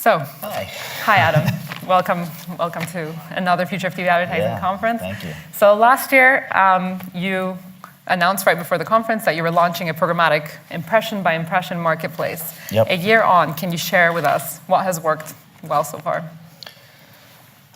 Hi Adam. welcome to another Future of TV Advertising conference. Thank you. So last year, you announced right before the conference that you were launching a programmatic impression-by-impression marketplace. Yep. A year on, can you share with us what has worked well so far?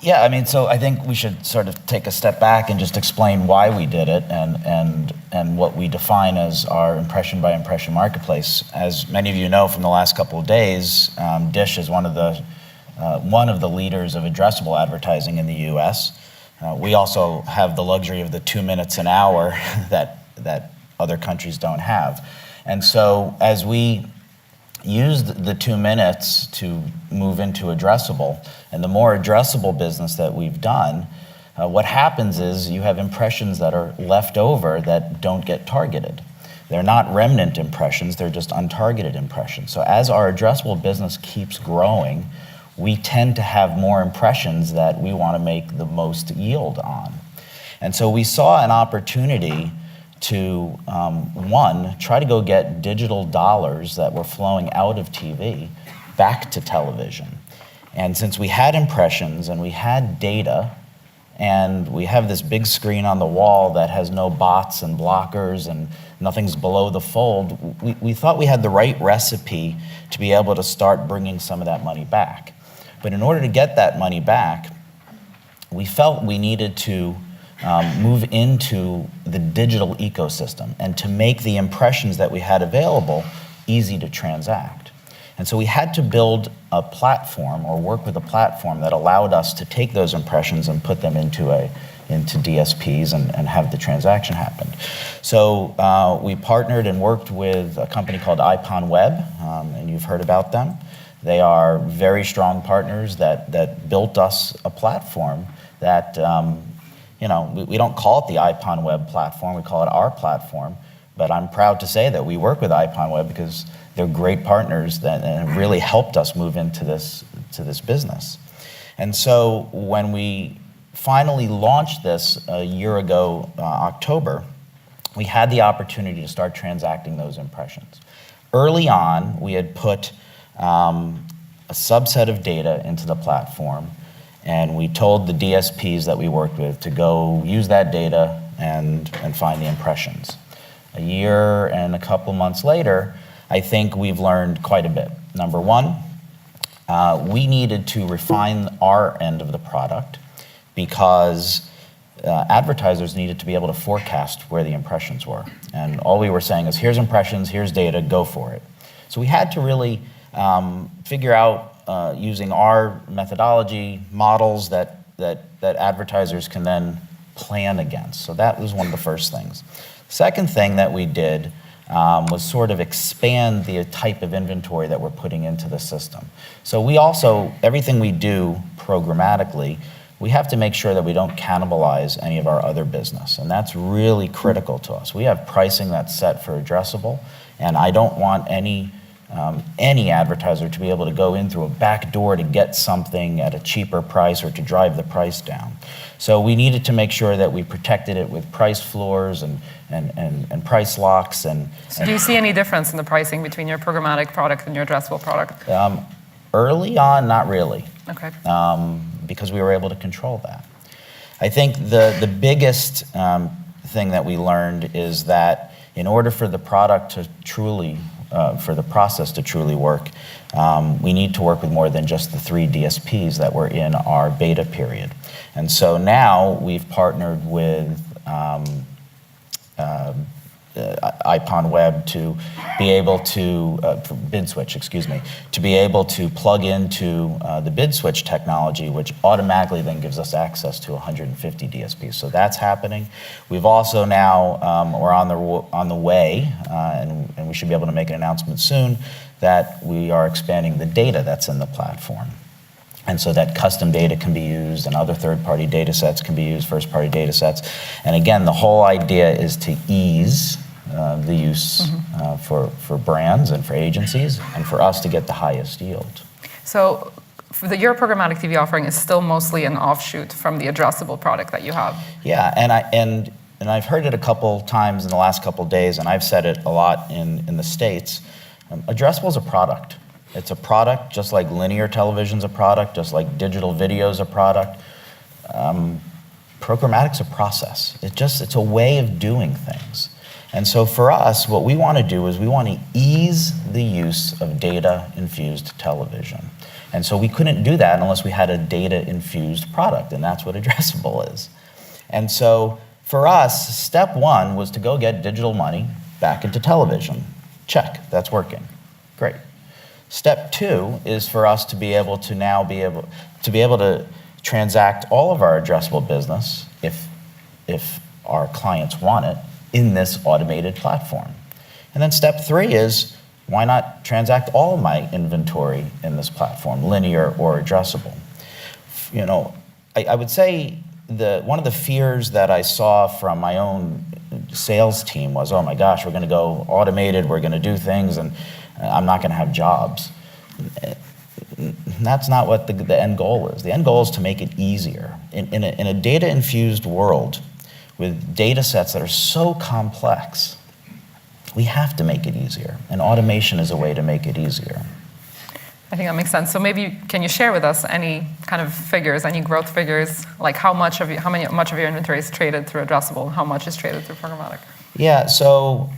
Yeah, so I think we should sort of take a step back and just explain why we did it and what we define as our impression-by-impression marketplace. As many of you know from the last couple of days, Dish is one of the leaders of addressable advertising in the U.S. We also have the luxury of the 2 minutes an hour that other countries don't have. And so as we used the 2 minutes to move into addressable, and the more addressable business that we've done, what happens is you have impressions that are left over that don't get targeted. They're not remnant impressions, they're just untargeted impressions. So as our addressable business keeps growing, we tend to have more impressions that we want to make the most yield on. And so we saw an opportunity to, one, try to go get digital dollars that were flowing out of TV back to television. And since we had impressions and we had data, and we have this big screen on the wall that has no bots and blockers and nothing's below the fold, we thought we had the right recipe to be able to start bringing some of that money back. But in order to get that money back, we felt we needed to move into the digital ecosystem and to make the impressions that we had available easy to transact. And so we had to build a platform or work with a platform that allowed us to take those impressions and put them into DSPs and have the transaction happen. So we partnered and worked with a company called IPONWeb, and you've heard about them. They are very strong partners that built us a platform that we don't call it the IPONWeb platform, we call it our platform, but I'm proud to say that we work with IPONWeb because they're great partners that have really helped us move into this business. And so when we finally launched this a year ago, October, we had the opportunity to start transacting those impressions. Early on, we had put a subset of data into the platform, and we told the DSPs that we worked with to go use that data and find the impressions. A year and a couple months later, I think we've learned quite a bit. Number one, we needed to refine our end of the product because advertisers needed to be able to forecast where the impressions were. And all we were saying is, here's impressions, here's data, go for it. So we had to really figure out using our methodology, models that advertisers can then plan against. So that was one of the first things. Second thing that we did was sort of expand the type of inventory that we're putting into the system. So we also, everything we do programmatically, we have to make sure that we don't cannibalize any of our other business. And that's really critical to us. We have pricing that's set for addressable, and I don't want any advertiser to be able to go in through a back door to get something at a cheaper price or to drive the price down. So we needed to make sure that we protected it with price floors and price locks. So do you see any difference in the pricing between your programmatic product and your addressable product? Early on, not really. Okay. Because we were able to control that. I think the biggest thing that we learned is that in order for the product to truly for the process to truly work, we need to work with more than just the 3 DSPs that were in our beta period. And so now we've partnered with IPONWeb to be able to, BidSwitch, to be able to plug into the BidSwitch technology, which automatically then gives us access to 150 DSPs. So that's happening. We've also now, we're on the way, and we should be able to make an announcement soon, that we are expanding the data that's in the platform. And so that custom data can be used and other third-party data sets can be used, first-party data sets. And again, the whole idea is to ease the use for brands and for agencies and for us to get the highest yield. So your programmatic TV offering is still mostly an offshoot from the addressable product that you have. Yeah, and I've heard it a couple times in the last couple days, and I've said it a lot in the States. Addressable is a product. It's a product, just like linear television's a product, just like digital video's a product. Programmatic's a process. It's a way of doing things. And so for us, what we want to do is we want to ease the use of data-infused television. And so we couldn't do that unless we had a data-infused product, and that's what addressable is. And so for us, step one was to go get digital money back into television. Check, that's working. Great. Step two is for us to be able to now be able to transact all of our addressable business, if our clients want it, in this automated platform. And then step three is, why not transact all of my inventory in this platform, linear or addressable? You know, I would say one of the fears that I saw from my own sales team was, oh my gosh, we're gonna go automated, we're gonna do things, and I'm not gonna have jobs. That's not what the end goal is. The end goal is to make it easier. In a data-infused world, with data sets that are so complex, we have to make it easier, and automation is a way to make it easier. I think that makes sense. So maybe can you share with us any kind of figures, any growth figures, like how much of your inventory is traded through addressable, how much is traded through programmatic? Yeah, so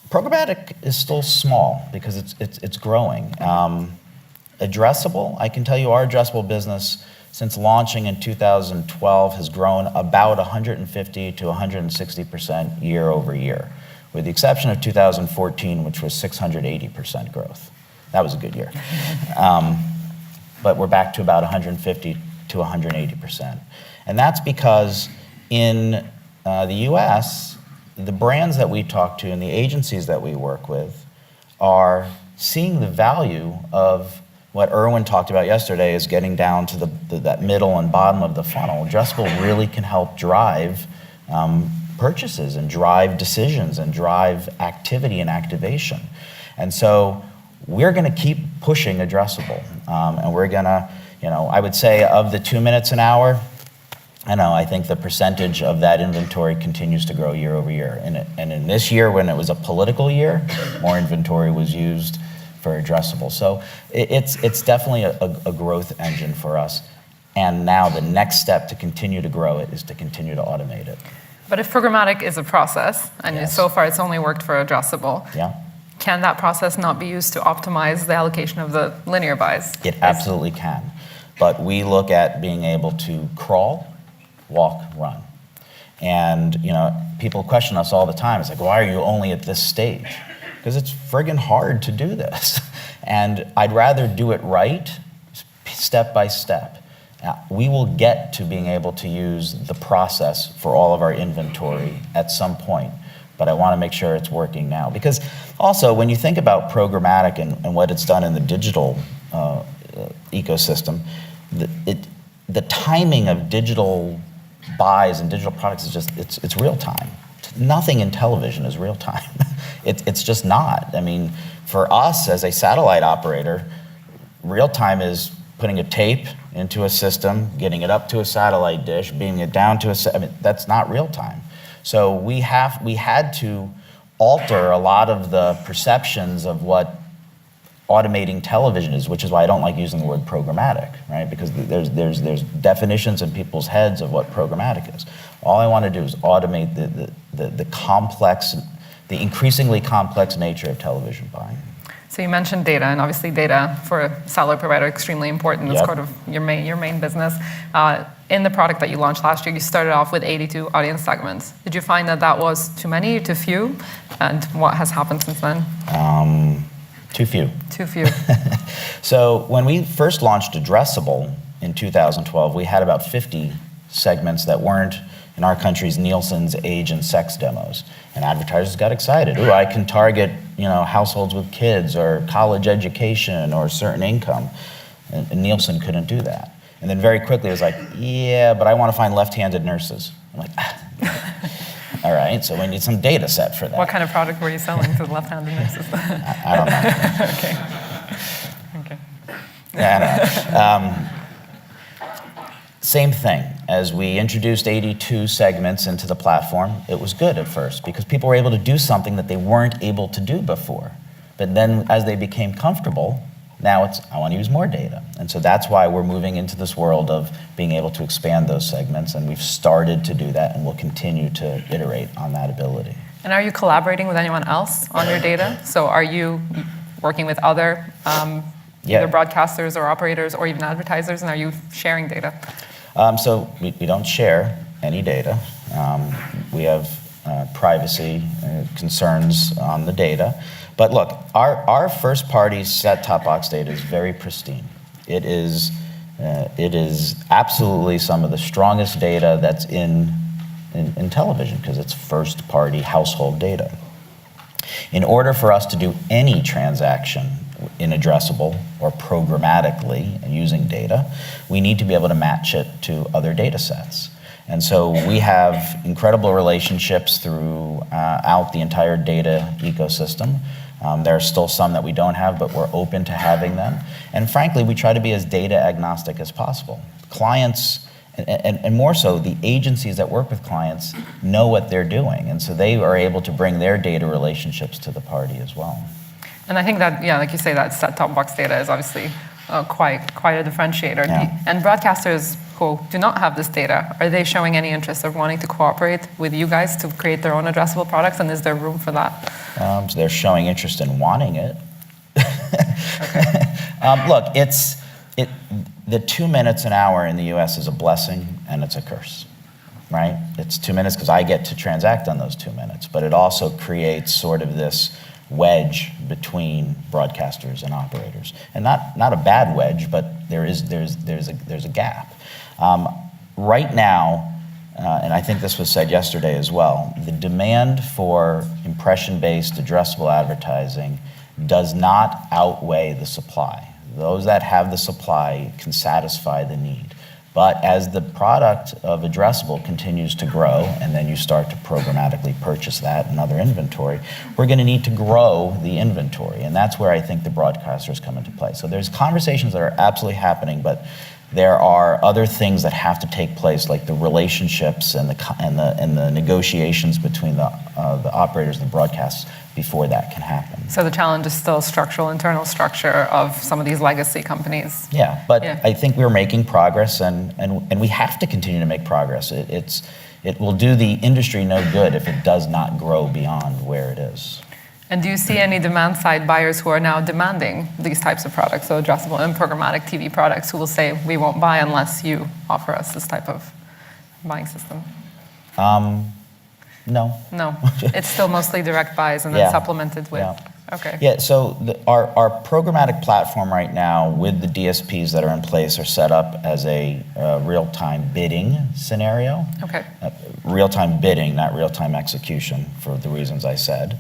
programmatic is still small because it's growing. Addressable, I can tell you our addressable business since launching in 2012 has grown about 150 to 160% year over year, with the exception of 2014, which was 680% growth. That was a good year. But we're back to about 150 to 180%. And that's because in the US, the brands that we talk to and the agencies that we work with are seeing the value of what Erwin talked about yesterday, is getting down to that middle and bottom of the funnel. Addressable really can help drive purchases and drive decisions and drive activity and activation. And so we're gonna keep pushing addressable. And we're gonna, I would say of the 2 minutes an hour, I think the percentage of that inventory continues to grow year over year. And in this year, when it was a political year, more inventory was used for addressable. So it's definitely a growth engine for us. And now the next step to continue to grow it is to continue to automate it. But if programmatic is a process, and Yes. so far it's only worked for addressable, Yeah. can that process not be used to optimize the allocation of the linear buys? It absolutely can. But we look at being able to crawl, walk, run. And people question us all the time. It's like, why are you only at this stage? Because it's friggin' hard to do this. And I'd rather do it right, step by step. We will get to being able to use the process for all of our inventory at some point, but I want to make sure it's working now. Because also, when you think about programmatic and what it's done in the digital ecosystem, the timing of digital buys and digital products is just, it's real time. Nothing in television is real time. It's just not. I mean, for us as a satellite operator, real time is putting a tape into a system, getting it up to a satellite dish, beaming it down to that's not real time. So we had to alter a lot of the perceptions of what automating television is, which is why I don't like using the word programmatic, right? Because there's definitions in people's heads of what programmatic is. All I want to do is automate the increasingly complex nature of television buying. So you mentioned data, and obviously data for a satellite provider extremely important. It's Yep. part of your main business. In the product that you launched last year, you started off with 82 audience segments. Did you find that was too many, too few? And what has happened since then? Too few. Too few. So when we first launched addressable in 2012, we had about 50 segments that weren't in our country's Nielsen's age and sex demos. And advertisers got excited. Ooh, I can target households with kids or college education or a certain income. And Nielsen couldn't do that. And then very quickly it was like, yeah, but I want to find left-handed nurses. I'm like, all right, so we need some data set for that. What kind of product were you selling to the left-handed nurses? I don't know. Okay. Yeah, I don't know. Same thing. As we introduced 82 segments into the platform, it was good at first because people were able to do something that they weren't able to do before. But then as they became comfortable, now it's, I want to use more data. And so that's why we're moving into this world of being able to expand those segments, and we've started to do that, and we'll continue to iterate on that ability. And are you collaborating with anyone else on your data? So are you working with other either broadcasters or operators or even advertisers, and are you sharing data? So we don't share any data. We have privacy concerns on the data. But look, our first-party set-top box data is very pristine. It is absolutely some of the strongest data that's in television, because it's first-party household data. In order for us to do any transaction in addressable or programmatically and using data, we need to be able to match it to other data sets. And so we have incredible relationships throughout the entire data ecosystem. There are still some that we don't have, but we're open to having them. And frankly, we try to be as data agnostic as possible. Clients, and more so, the agencies that work with clients know what they're doing. And so they are able to bring their data relationships to the party as well. And I think that, yeah, like you say, that set-top box data is obviously quite a differentiator. Yeah. And broadcasters who do not have this data, are they showing any interest of wanting to cooperate with you guys to create their own addressable products, and is there room for that? So they're showing interest in wanting it. Look, the 2 minutes an hour in the US is a blessing and it's a curse, right? It's 2 minutes because I get to transact on those 2 minutes, but it also creates sort of this wedge between broadcasters and operators, and not a bad wedge, but there's a gap. Right now, and I think this was said yesterday as well, the demand for impression-based addressable advertising does not outweigh the supply. Those that have the supply can satisfy the need. But as the product of addressable continues to grow, and then you start to programmatically purchase that and other inventory, we're going to need to grow the inventory. And that's where I think the broadcasters come into play. So there's conversations that are absolutely happening, but there are other things that have to take place, like the relationships and the negotiations between the operators and the broadcasts before that can happen. So the challenge is still structural, internal structure of some of these legacy companies. Yeah, but yeah. I think we're making progress, and we have to continue to make progress. It will do the industry no good if it does not grow beyond where it is. And do you see any demand-side buyers who are now demanding these types of products, so addressable and programmatic TV products, who will say, we won't buy unless you offer us this type of buying system? No. No, it's still mostly direct buys and then supplemented with, okay. Yeah, so our programmatic platform right now with the DSPs that are in place are set up as a real-time bidding scenario. Okay. Real-time bidding, not real-time execution, for the reasons I said.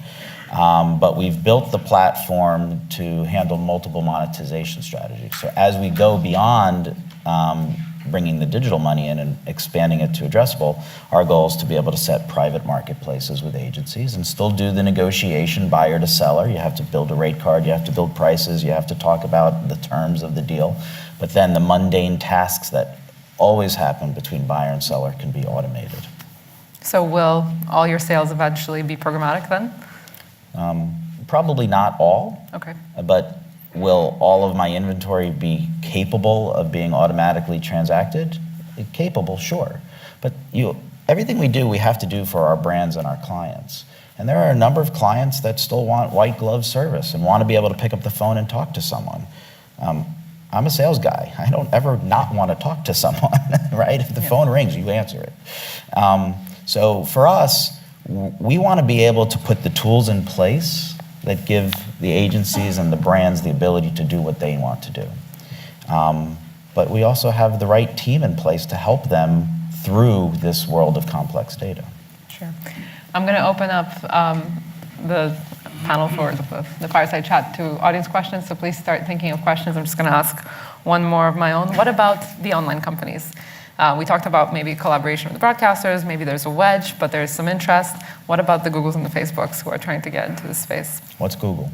But we've built the platform to handle multiple monetization strategies. So as we go beyond bringing the digital money in and expanding it to addressable, our goal is to be able to set private marketplaces with agencies and still do the negotiation buyer to seller. You have to build a rate card, you have to build prices, you have to talk about the terms of the deal. But then the mundane tasks that always happen between buyer and seller can be automated. So will all your sales eventually be programmatic then? Probably not all. Okay. But will all of my inventory be capable of being automatically transacted? Capable, sure. But everything we do, we have to do for our brands and our clients. And there are a number of clients that still want white glove service and want to be able to pick up the phone and talk to someone. I'm a sales guy. I don't ever not want to talk to someone, right? If the phone rings, you answer it. So for us, we want to be able to put the tools in place that give the agencies and the brands the ability to do what they want to do. But we also have the right team in place to help them through this world of complex data. Sure. I'm going to open up the panel for the Fireside Chat to audience questions, so please start thinking of questions. I'm just going to ask one more of my own. What about the online companies? We talked about maybe collaboration with the broadcasters, maybe there's a wedge, but there's some interest. What about the Googles and the Facebooks who are trying to get into this space? What's Google?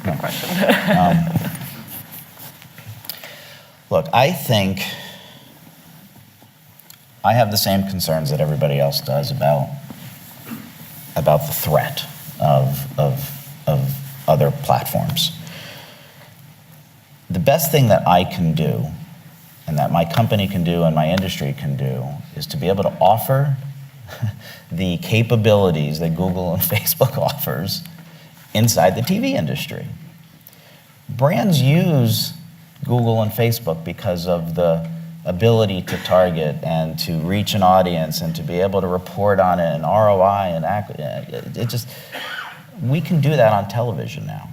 Good question. Look, I think I have the same concerns that everybody else does about the threat of other platforms. The best thing that I can do, and that my company can do and my industry can do, is to be able to offer the capabilities that Google and Facebook offers inside the TV industry. Brands use Google and Facebook because of the ability to target and to reach an audience and to be able to report on it and ROI and we can do that on television now.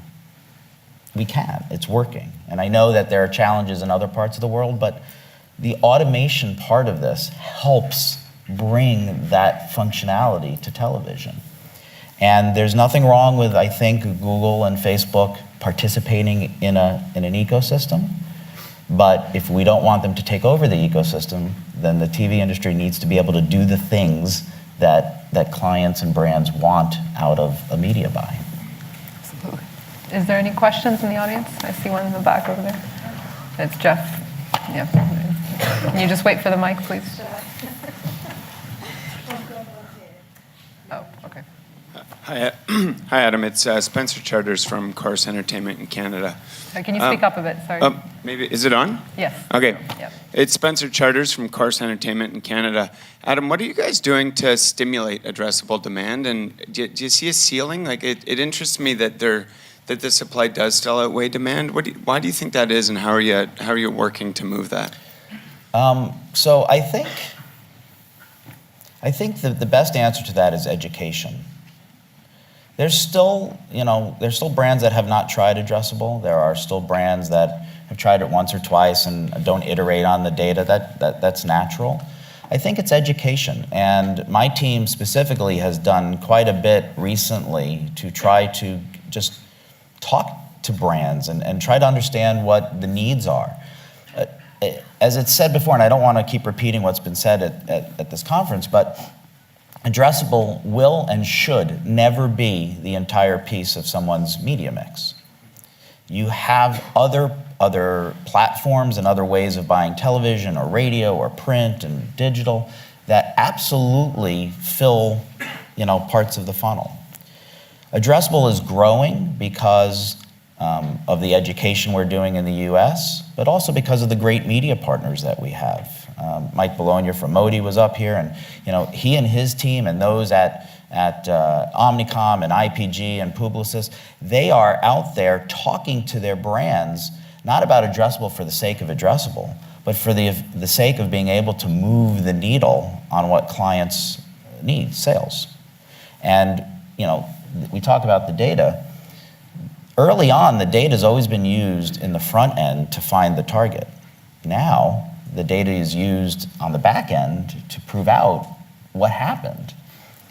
We can, it's working. And I know that there are challenges in other parts of the world, but the automation part of this helps bring that functionality to television. And there's nothing wrong with, I think, Google and Facebook participating in an ecosystem. But if we don't want them to take over the ecosystem, then the TV industry needs to be able to do the things that clients and brands want out of a media buy. Absolutely. Is there any questions in the audience? I see one in the back over there. It's Jeff. Yeah. Can you just wait for the mic, please? Oh, okay. Hi, Adam. It's Spencer Charters from Corus Entertainment in Canada. Can you speak up a bit? Sorry. Maybe, is it on? Yes. Okay. Yep. It's Spencer Charters from Corus Entertainment in Canada. Adam, what are you guys doing to stimulate addressable demand? And do you see a ceiling? Like, it interests me that the supply does still outweigh demand. Why do you think that is, and how are you working to move that? So I think the best answer to that is education. There's still brands that have not tried addressable. There are still brands that have tried it once or twice and don't iterate on the data. That's natural. I think it's education. And my team specifically has done quite a bit recently to try to just talk to brands and try to understand what the needs are. As it's said before, and I don't want to keep repeating what's been said at this conference, but addressable will and should never be the entire piece of someone's media mix. You have other platforms and other ways of buying television or radio or print and digital that absolutely fill, parts of the funnel. Addressable is growing because of the education we're doing in the US, but also because of the great media partners that we have. Mike Bologna from Modi was up here, and he and his team and those at Omnicom and IPG and Publicis, they are out there talking to their brands, not about addressable for the sake of addressable, but for the sake of being able to move the needle on what clients need, sales. And we talk about the data. Early on, the data has always been used in the front end to find the target. Now, the data is used on the back end to prove out what happened.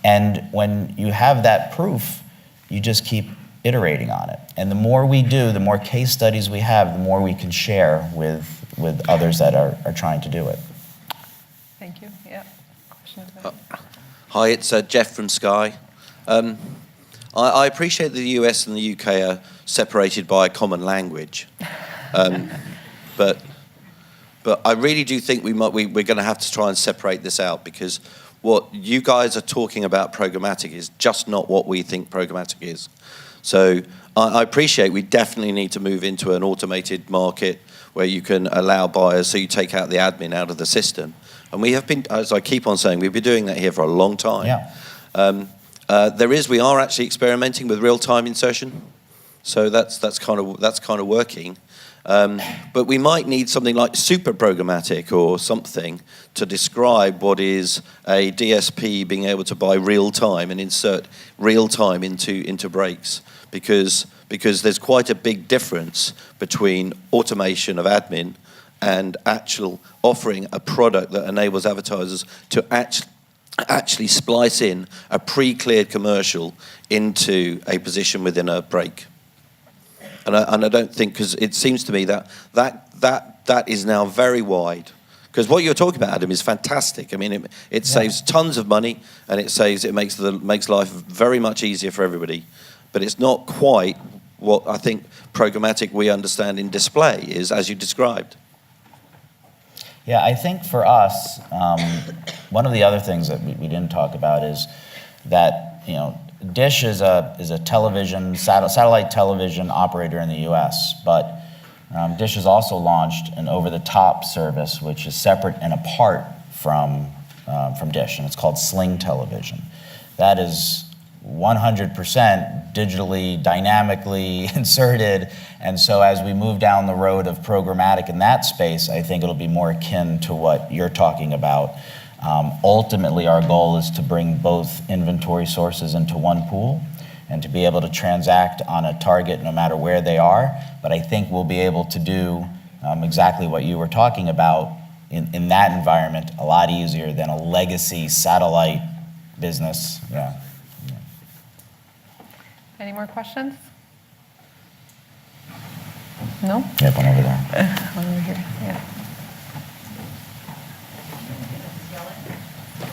And when you have that proof, you just keep iterating on it. And the more we do, the more case studies we have, the more we can share with others that are trying to do it. Thank you. Yeah. Question. Hi, it's Jeff from Sky. I appreciate that the US and the UK are separated by a common language, but I really do think we're going to have to try and separate this out, because what you guys are talking about programmatic is just not what we think programmatic is. So I appreciate we definitely need to move into an automated market where you can allow buyers, so you take out the admin out of the system. And we have been, as I keep on saying, we've been doing that here for a long time. Yeah. We are actually experimenting with real-time insertion, so that's kind of working. But we might need something like super programmatic or something to describe what is a DSP being able to buy real-time and insert real-time into breaks, because there's quite a big difference between automation of admin and actual offering a product that enables advertisers to actually splice in a pre-cleared commercial into a position within a break. And I don't think, because it seems to me that is now very wide. Because what you're talking about, Adam, is fantastic. I mean, it saves tons of money, and it makes life very much easier for everybody. But it's not quite what I think programmatic we understand in display is, as you described. Yeah, I think for us, one of the other things that we didn't talk about is that Dish is a television, satellite television operator in the U.S., but Dish has also launched an over-the-top service, which is separate and apart from Dish, and it's called Sling Television. That is 100% digitally, dynamically inserted, and so as we move down the road of programmatic in that space, I think it'll be more akin to what you're talking about. Ultimately, our goal is to bring both inventory sources into one pool and to be able to transact on a target no matter where they are, but I think we'll be able to do exactly what you were talking about in that environment a lot easier than a legacy satellite business. Yeah. Any more questions? No? Yep, one over there. One over here, yeah.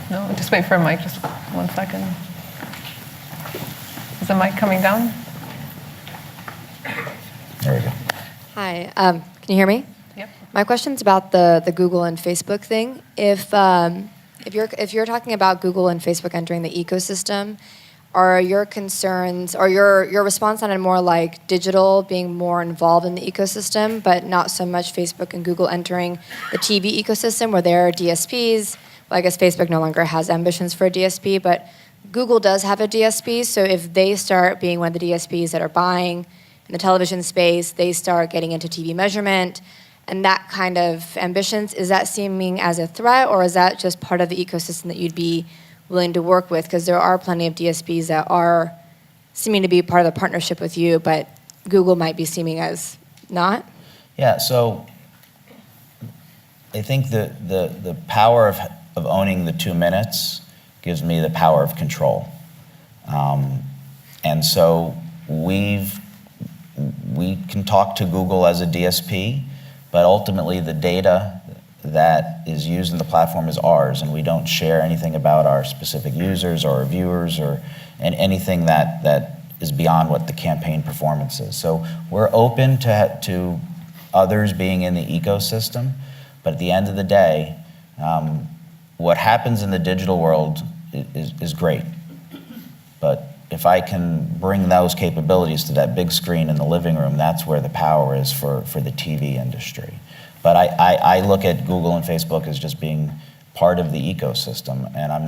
No, just wait for a mic, just 1 second. Is the mic coming down? There we go. Hi, can you hear me? Yep. My question's about the Google and Facebook thing. If you're talking about Google and Facebook entering the ecosystem, are your concerns, or your response sounded more like digital being more involved in the ecosystem, but not so much Facebook and Google entering the TV ecosystem where there are DSPs. Well, I guess Facebook no longer has ambitions for a DSP, but Google does have a DSP, so if they start being one of the DSPs that are buying in the television space, they start getting into TV measurement, and that kind of ambitions, is that seeming as a threat, or is that just part of the ecosystem that you'd be willing to work with? Because there are plenty of DSPs that are seeming to be part of the partnership with you, but Google might be seeming as not. Yeah, so I think the power of owning the 2 minutes gives me the power of control. And so we can talk to Google as a DSP, but ultimately the data that is used in the platform is ours, and we don't share anything about our specific users or viewers and anything that is beyond what the campaign performance is. So we're open to others being in the ecosystem, but at the end of the day, what happens in the digital world is great. But if I can bring those capabilities to that big screen in the living room, that's where the power is for the TV industry. But I look at Google and Facebook as just being part of the ecosystem, and I'm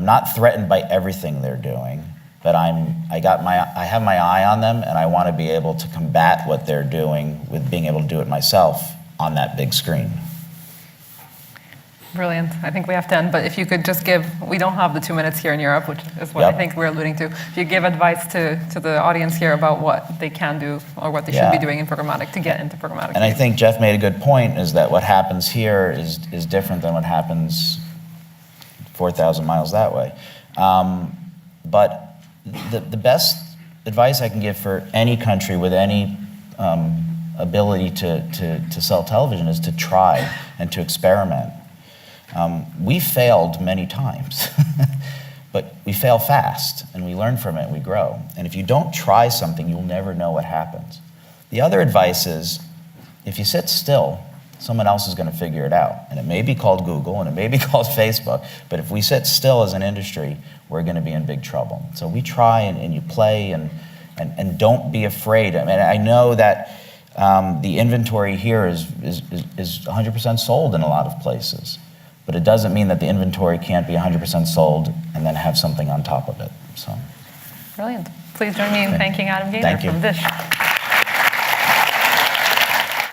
not threatened by everything they're doing, but I have my eye on them, and I want to be able to combat what they're doing with being able to do it myself on that big screen. Brilliant. I think we have to end, but if you could just give, we don't have the 2 minutes here in Europe, which is what I think we're alluding to. If you give advice to the audience here about what they can do or what they should be doing in programmatic to get into programmatic. And I think Jeff made a good point, is that what happens here is different than what happens 4,000 miles that way. But the best advice I can give for any country with any ability to sell television is to try and to experiment. We failed many times, but we fail fast, and we learn from it, and we grow. And if you don't try something, you'll never know what happens. The other advice is, if you sit still, someone else is going to figure it out. And it may be called Google, and it may be called Facebook, but if we sit still as an industry, we're going to be in big trouble. So we try, and you play, and don't be afraid. I mean, I know that the inventory here is 100% sold in a lot of places. But it doesn't mean that the inventory can't be 100% sold and then have something on top of it. So, Brilliant. Please join me in thanking Adam Gaynor from Dish.